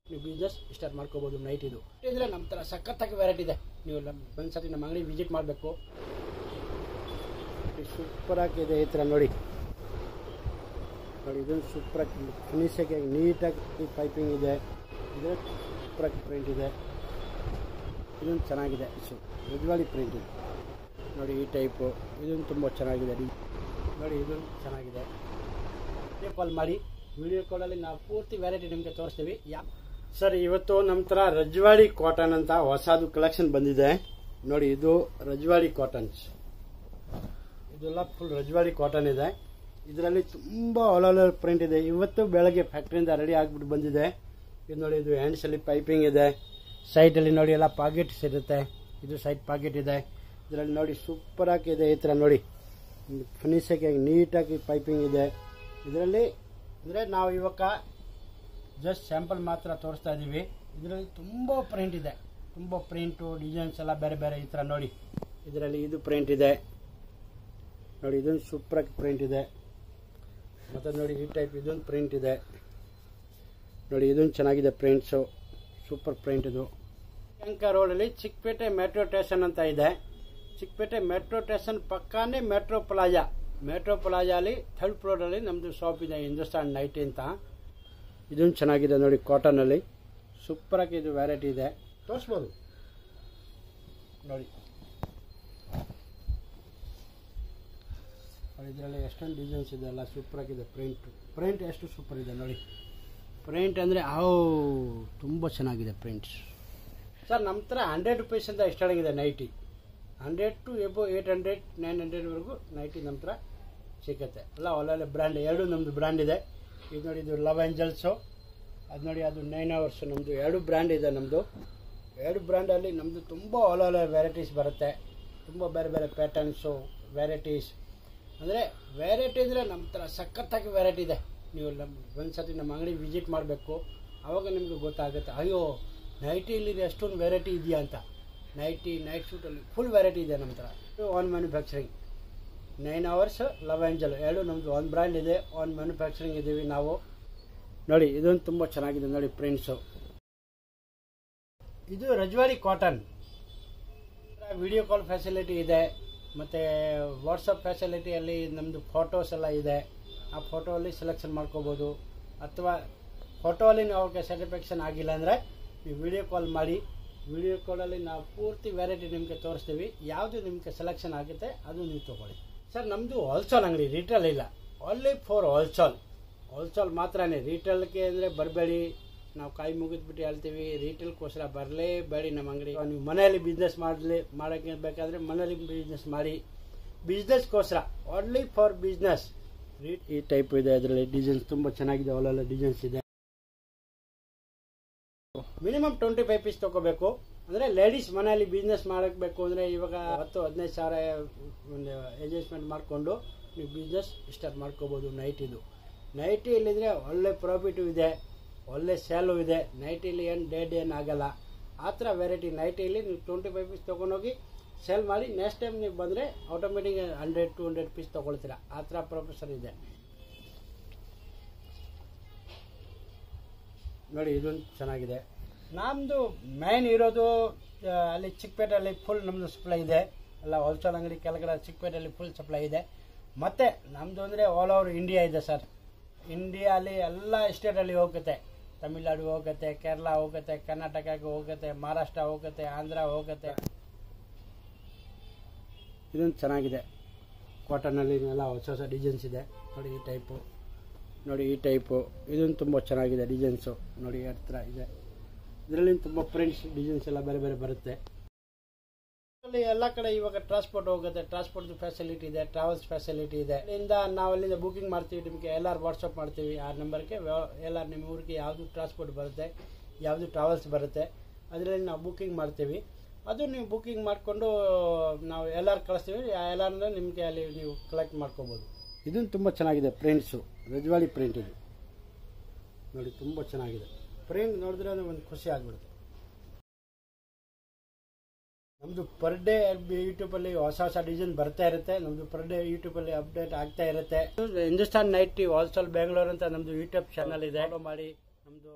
ನೀವು business start ಮಾಡ್ಕೋಬೋದು. Night ಇದು ಇದ್ರೆ ನಮ್ಮ ಥರ ಸಖತ್ತಾಗಿ ವೆರೈಟಿ ಇದೆ. ನೀವು ಒಂದ್ಸತಿ ನಮ್ಮ ಅಂಗಡಿ ವಿಸಿಟ್ ಮಾಡಬೇಕು. ಸೂಪರ್ ಆಗಿದೆ ಈ ಥರ ನೋಡಿ ನೋಡಿ, ಇದೊಂದು ಸೂಪರಾಗಿ ಫಿನಿಶಾಗಿ ನೀಟಾಗಿ ಪೈಪಿಂಗ್ ಇದೆ. ಇದರ ಸೂಪರಾಗಿ ಪ್ರಿಂಟ್ ಇದೆ. ಇದೊಂದು ಚೆನ್ನಾಗಿದೆ. ರಜವಾಡಿ ಪ್ರಿಂಟ್ ಇದೆ ನೋಡಿ. ಈ ಟೈಪು ಇದೊಂದು ತುಂಬ ಚೆನ್ನಾಗಿದೆ ನೋಡಿ. ಇದೊಂದು ಚೆನ್ನಾಗಿದೆ. ವಿಡಿಯೋ ಕಾಲ್ ಮಾಡಿ. ವಿಡಿಯೋ ಕಾಲಲ್ಲಿ ನಾವು ಪೂರ್ತಿ ವೆರೈಟಿ ನಿಮಗೆ ತೋರಿಸ್ತೀವಿ. ಸರ್, ಇವತ್ತು ನಮ್ಮ ಥರ ರಜವಾಡಿ ಕಾಟನ್ ಅಂತ ಹೊಸದು ಕಲೆಕ್ಷನ್ ಬಂದಿದೆ ನೋಡಿ. ಇದು ರಜವಾಡಿ ಕಾಟನ್ಸ್. ಇದೆಲ್ಲ ಫುಲ್ ರಜವಾಡಿ ಕಾಟನ್ ಇದೆ. ಇದರಲ್ಲಿ ತುಂಬ ಒಳ್ಳೊಳ್ಳೆ ಪ್ರಿಂಟ್ ಇದೆ. ಇವತ್ತು ಬೆಳಗ್ಗೆ ಫ್ಯಾಕ್ಟ್ರಿಯಿಂದ ರೆಡಿ ಆಗಿಬಿಟ್ಟು ಬಂದಿದೆ. ಇದು ನೋಡಿ, ಇದು ಹ್ಯಾಂಡ್ಸಲ್ಲಿ ಪೈಪಿಂಗ್ ಇದೆ. ಸೈಡಲ್ಲಿ ನೋಡಿ ಎಲ್ಲ ಪಾಕೆಟ್ಸ್ ಇರುತ್ತೆ. ಇದು ಸೈಡ್ ಪಾಕೆಟ್ ಇದೆ. ಇದರಲ್ಲಿ ನೋಡಿ ಸೂಪರ್ ಆಗಿದೆ ಈ ಥರ ನೋಡಿ, ಫಿನಿಶಾಗಿ ನೀಟಾಗಿ ಪೈಪಿಂಗ್ ಇದೆ. ಇದರಲ್ಲಿ ಅಂದರೆ ನಾವು ಇವಾಗ ಜಸ್ಟ್ ಸ್ಯಾಂಪಲ್ ಮಾತ್ರ ತೋರಿಸ್ತಾ ಇದ್ದೀವಿ. ಇದರಲ್ಲಿ ತುಂಬ ಪ್ರಿಂಟ್ ಇದೆ. ತುಂಬ ಪ್ರಿಂಟು ಡಿಸೈನ್ಸ್ ಎಲ್ಲ ಬೇರೆ ಬೇರೆ ಈ ಥರ ನೋಡಿ. ಇದರಲ್ಲಿ ಇದು ಪ್ರಿಂಟ್ ಇದೆ ನೋಡಿ. ಇದೊಂದು ಸೂಪರಾಗಿ ಪ್ರಿಂಟ್ ಇದೆ. ಮತ್ತು ನೋಡಿ ಈ ಟೈಪ್ ಇದೊಂದು ಪ್ರಿಂಟ್ ಇದೆ ನೋಡಿ. ಇದೊಂದು ಚೆನ್ನಾಗಿದೆ ಪ್ರಿಂಟ್ಸು, ಸೂಪರ್ ಪ್ರಿಂಟ್ ಇದು. ಯಲಹಂಕ ರೋಡಲ್ಲಿ ಚಿಕ್ಕಪೇಟೆ ಮೆಟ್ರೋ ಸ್ಟೇಷನ್ ಅಂತ ಇದೆ. ಚಿಕ್ಕಪೇಟೆ ಮೆಟ್ರೋ ಸ್ಟೇಷನ್ ಪಕ್ಕಾನೇ ಮೆಟ್ರೋ ಪ್ಲಾಜಾ. ಮೆಟ್ರೋ ಪ್ಲಾಜಾಲಿ ಥರ್ಡ್ ಫ್ಲೋರಲ್ಲಿ ನಮ್ಮದು ಶಾಪ್ ಇದೆ, ಹಿಂದೂಸ್ತಾನ್ ನೈಟಿ ಅಂತ. ಇದೊಂದು ಚೆನ್ನಾಗಿದೆ ನೋಡಿ, ಕಾಟನಲ್ಲಿ ಸೂಪರಾಗಿ ಇದು ವೆರೈಟಿ ಇದೆ. ತೋರಿಸ್ಬೋದು ನೋಡಿ. ಇದರಲ್ಲಿ ಎಷ್ಟೊಂದು ಡಿಸೈನ್ಸ್ ಇದೆ, ಎಲ್ಲ ಸೂಪರಾಗಿದೆ. ಪ್ರಿಂಟ್ ಎಷ್ಟು ಸೂಪರ್ ಇದೆ ನೋಡಿ. ಪ್ರಿಂಟ್ ಅಂದರೆ ತುಂಬ ಚೆನ್ನಾಗಿದೆ ಪ್ರಿಂಟ್ಸ್. ಸರ್, ನಮ್ಮ ಥರ 100 ರೂಪೀಸಿಂದ ಸ್ಟಾರ್ಟಿಂಗ್ ನೈಟಿ. 100 to ಎಬೋ 800 900ವರೆಗೂ ನೈಟಿ ನಮ್ಮ ಥರ ಸಿಗುತ್ತೆ. ಎಲ್ಲ ಒಳ್ಳೊಳ್ಳೆ ಬ್ರ್ಯಾಂಡ್, ಎರಡು ನಮ್ಮದು ಬ್ರ್ಯಾಂಡ್ ಇದೆ. ಇದು ನೋಡಿ, ಇದು ಲವ್ ಏಂಜಲ್ಸು. ಅದು ನೋಡಿ, ಅದು 9 hours ನಮ್ಮದು. ಎರಡು ಬ್ರ್ಯಾಂಡ್ ಇದೆ ನಮ್ಮದು. ಎರಡು ಬ್ರ್ಯಾಂಡಲ್ಲಿ ನಮ್ಮದು ತುಂಬ ಒಳ್ಳೊಳ್ಳೆ ವೆರೈಟೀಸ್ ಬರುತ್ತೆ. ತುಂಬ ಬೇರೆ ಬೇರೆ ಪ್ಯಾಟರ್ನ್ಸು ವೆರೈಟೀಸ್. ಅಂದರೆ ವೆರೈಟಿ ಅಂದರೆ ನಮ್ಮ ಥರ ಸಖತ್ತಾಗಿ ವೆರೈಟಿ ಇದೆ. ನೀವು ಒಂದ್ಸತಿ ನಮ್ಮ ಅಂಗಡಿ ವಿಸಿಟ್ ಮಾಡಬೇಕು, ಆವಾಗ ನಿಮಗೆ ಗೊತ್ತಾಗುತ್ತೆ. ಅಯ್ಯೋ, ನೈಟಿಲಿ ಎಷ್ಟೊಂದು ವೆರೈಟಿ ಇದೆಯಾ ಅಂತ. ನೈಟ್ ಶೂಟಲ್ಲಿ ಫುಲ್ ವೆರೈಟಿ ಇದೆ ನಮ್ಮ ಥರ. On manufacturing 9 hours love angel ಎರಡು ನಮ್ಮದು ಒಂದು ಬ್ರ್ಯಾಂಡ್ ಇದೆ. ಆನ್ ಮ್ಯಾನುಫ್ಯಾಕ್ಚರಿಂಗ್ ಇದ್ದೀವಿ ನಾವು ನೋಡಿ. ಇದೊಂದು ತುಂಬ ಚೆನ್ನಾಗಿದೆ ನೋಡಿ ಪ್ರಿಂಟ್ಸು. ಇದು ರಜವಾಡಿ ಕಾಟನ್. ವಿಡಿಯೋ ಕಾಲ್ ಫೆಸಿಲಿಟಿ ಇದೆ. ಮತ್ತು ವಾಟ್ಸಪ್ ಫೆಸಿಲಿಟಿಯಲ್ಲಿ ನಮ್ಮದು ಫೋಟೋಸ್ ಎಲ್ಲ ಇದೆ. ಆ ಫೋಟೋಲ್ಲಿ ಸೆಲೆಕ್ಷನ್ ಮಾಡ್ಕೋಬೋದು. ಅಥವಾ ಫೋಟೋಲ್ಲಿ ನಾವು ಸ್ಯಾಟಿಸ್ಫ್ಯಾಕ್ಷನ್ ಆಗಿಲ್ಲ ಅಂದರೆ ನೀವು ವಿಡಿಯೋ ಕಾಲ್ ಮಾಡಿ. ವಿಡಿಯೋ ಕಾಲಲ್ಲಿ ನಾವು ಪೂರ್ತಿ ವೆರೈಟಿ ನಿಮಗೆ ತೋರಿಸ್ತೀವಿ. ಯಾವುದು ನಿಮಗೆ ಸೆಲೆಕ್ಷನ್ ಆಗುತ್ತೆ ಅದು ನೀವು ತೊಗೊಳ್ಳಿ. ಸರ್, ನಮ್ಮದು ಹೋಲ್ಸೇಲ್ ಅಂಗಡಿ, ರೀಟೇಲ್ ಇಲ್ಲ. ಓನ್ಲಿ ಫಾರ್ ಹೋಲ್ಸೇಲ್ ಮಾತ್ರನೇ. ರೀಟೇಲ್ಗೆ ಅಂದರೆ ಬರಬೇಡಿ. ನಾವು ಕೈ ಮುಗಿದ್ಬಿಟ್ಟು ಹೇಳ್ತೀವಿ, ರೀಟೇಲ್ಗೋಸ್ಕರ ಬರಲೇಬೇಡಿ ನಮ್ಮ ಅಂಗಡಿ. ನೀವು ಮನೆಯಲ್ಲಿ ಬಿಸ್ನೆಸ್ ಮಾಡೋಕ್ಕೆ ಬೇಕಾದರೆ ಮನೆಯಲ್ಲಿ ಬಿಸ್ನೆಸ್ ಮಾಡಿ. ಬಿಸ್ನೆಸ್ಗೋಸ್ಕರ ಓನ್ಲಿ ಫಾರ್ ಬಿಸ್ನೆಸ್. ಈ ಟೈಪ್ ಇದೆ. ಅದರಲ್ಲಿ ಡಿಸೈನ್ಸ್ ತುಂಬ ಚೆನ್ನಾಗಿದೆ, ಒಳ್ಳೊಳ್ಳೆ ಡಿಸೈನ್ಸ್ ಇದೆ. ಮಿನಿಮಮ್ 25 ಪೀಸ್ ತೊಗೋಬೇಕು. ಅಂದರೆ ಲೇಡೀಸ್ ಮನೆಯಲ್ಲಿ ಬಿಸ್ನೆಸ್ ಮಾಡಬೇಕು ಅಂದರೆ ಇವಾಗ 10-15 ಸಾವಿರ ಒಂದು ಅಡ್ಜಸ್ಟ್ಮೆಂಟ್ ಮಾಡಿಕೊಂಡು ನೀವು ಬಿಸ್ನೆಸ್ ಸ್ಟಾರ್ಟ್ ಮಾಡ್ಕೋಬೋದು. ನೈಟಿ ಇಲ್ಲಿದ್ರೆ ಒಳ್ಳೆ ಪ್ರಾಫಿಟು ಇದೆ, ಒಳ್ಳೆ ಸೇಲು ಇದೆ. ನೈಟಿಲಿ ಏನು ಡೇಡ್ ಏನು ಆಗಲ್ಲ. ಆ ಥರ ವೆರೈಟಿ ನೈಟಿಲಿ ನೀವು 25 ಪೀಸ್ ತೊಗೊಂಡೋಗಿ ಸೇಲ್ ಮಾಡಿ. ನೆಕ್ಸ್ಟ್ ಟೈಮ್ ನೀವು ಬಂದರೆ ಆಟೋಮೆಟಿಕ್ 100-200 ಪೀಸ್ ತೊಗೊಳ್ತೀರಾ. ಆ ಥರ ಪ್ರೊಫೆಷನ್ ಇದೆ ನೋಡಿ. ಇದೊಂದು ಚೆನ್ನಾಗಿದೆ. ನಮ್ಮದು ಮೇನ್ ಇರೋದು ಅಲ್ಲಿ ಚಿಕ್ಕಪೇಟೆಯಲ್ಲಿ ಫುಲ್ ನಮ್ಮದು ಸಪ್ಲೈ ಇದೆ. ಎಲ್ಲ ಹೋಲ್ಸೇಲ್ ಅಂಗಡಿ ಕೆಳಗಡೆ ಚಿಕ್ಕಪೇಟೆಯಲ್ಲಿ ಫುಲ್ ಸಪ್ಲೈ ಇದೆ. ಮತ್ತು ನಮ್ಮದು ಅಂದರೆ ಆಲ್ ಓವರ್ ಇಂಡಿಯಾ ಇದೆ ಸರ್. ಇಂಡಿಯಾಲಿ ಎಲ್ಲ ಸ್ಟೇಟಲ್ಲಿ ಹೋಗುತ್ತೆ. ತಮಿಳ್ನಾಡು ಹೋಗುತ್ತೆ, ಕೇರಳ ಹೋಗುತ್ತೆ, ಕರ್ನಾಟಕಕ್ಕೆ ಹೋಗುತ್ತೆ, ಮಹಾರಾಷ್ಟ್ರ ಹೋಗುತ್ತೆ, ಆಂಧ್ರ ಹೋಗುತ್ತೆ. ಇದೊಂದು ಚೆನ್ನಾಗಿದೆ. ಕಾಟನಲ್ಲಿ ಎಲ್ಲ ಹೊಸ ಡಿಸೈನ್ಸ್ ಇದೆ ನೋಡಿ. ಈ ಟೈಪು ಇದೊಂದು ತುಂಬ ಚೆನ್ನಾಗಿದೆ ಡಿಸೈನ್ಸು ನೋಡಿ. ಆ ಥರ ಇದೆ. ಇದರಲ್ಲಿ ತುಂಬ ಪ್ರಿಂಟ್ಸ್ ಡಿಸೈನ್ಸ್ ಎಲ್ಲ ಬೇರೆ ಬೇರೆ ಬರುತ್ತೆ. ಎಲ್ಲ ಕಡೆ ಇವಾಗ ಟ್ರಾನ್ಸ್ಪೋರ್ಟ್ ಹೋಗುತ್ತೆ. ಟ್ರಾನ್ಸ್ಪೋರ್ಟ್ ಫೆಸಿಲಿಟಿ ಇದೆ, ಟ್ರಾವೆಲ್ಸ್ ಫೆಸಿಲಿಟಿ ಇದೆ. ಅಲ್ಲಿಂದ ನಾವು ಅಲ್ಲಿಂದ ಬುಕಿಂಗ್ ಮಾಡ್ತೀವಿ. ನಿಮಗೆ ಎಲ್ಲರೂ ವಾಟ್ಸಪ್ ಮಾಡ್ತೀವಿ ಆ ನಂಬರ್ಗೆ. ಎಲ್ಲ ನಿಮ್ಮ ಊರಿಗೆ ಯಾವುದು ಟ್ರಾನ್ಸ್ಪೋರ್ಟ್ ಬರುತ್ತೆ, ಯಾವುದು ಟ್ರಾವೆಲ್ಸ್ ಬರುತ್ತೆ, ಅದರಲ್ಲಿ ನಾವು ಬುಕಿಂಗ್ ಮಾಡ್ತೀವಿ. ಅದು ನೀವು ಬುಕಿಂಗ್ ಮಾಡಿಕೊಂಡು ನಾವು ಎಲ್ಲರೂ ಕಳಿಸ್ತೀವಿ. ಎಲ್ಲರೂ ನಿಮಗೆ ಅಲ್ಲಿ ನೀವು ಕಲೆಕ್ಟ್ ಮಾಡ್ಕೋಬೋದು. ಇದನ್ನು ತುಂಬ ಚೆನ್ನಾಗಿದೆ ಪ್ರಿಂಟ್ಸು. ರಜವಾಡಿ ಪ್ರಿಂಟ್ ಇದು ನೋಡಿ. ತುಂಬ ಚೆನ್ನಾಗಿದೆ ಪ್ರಿಂಟ್. ನೋಡಿದ್ರೆ ಒಂದು ಖುಷಿ ಆಗ್ಬಿಡುತ್ತೆ. ನಮ್ಮದು ಪರ್ ಡೇ ಯೂಟ್ಯೂಬಲ್ಲಿ ಹೊಸ ಡಿಸೈನ್ ಬರ್ತಾ ಇರುತ್ತೆ. ನಮ್ಮದು ಪರ್ ಡೇ ಯೂಟ್ಯೂಬಲ್ಲಿ ಅಪ್ಡೇಟ್ ಆಗ್ತಾ ಇರುತ್ತೆ. ಹಿಂದೂಸ್ತಾನ್ ನೈಟಿ ಹೋಲ್ಸೇಲ್ ಬೆಂಗಳೂರು ಅಂತ ನಮ್ಮದು ಯೂಟ್ಯೂಬ್ ಚಾನಲ್ ಇದೆ. ಫಾಲೋ ಮಾಡಿ. ನಮ್ಮದು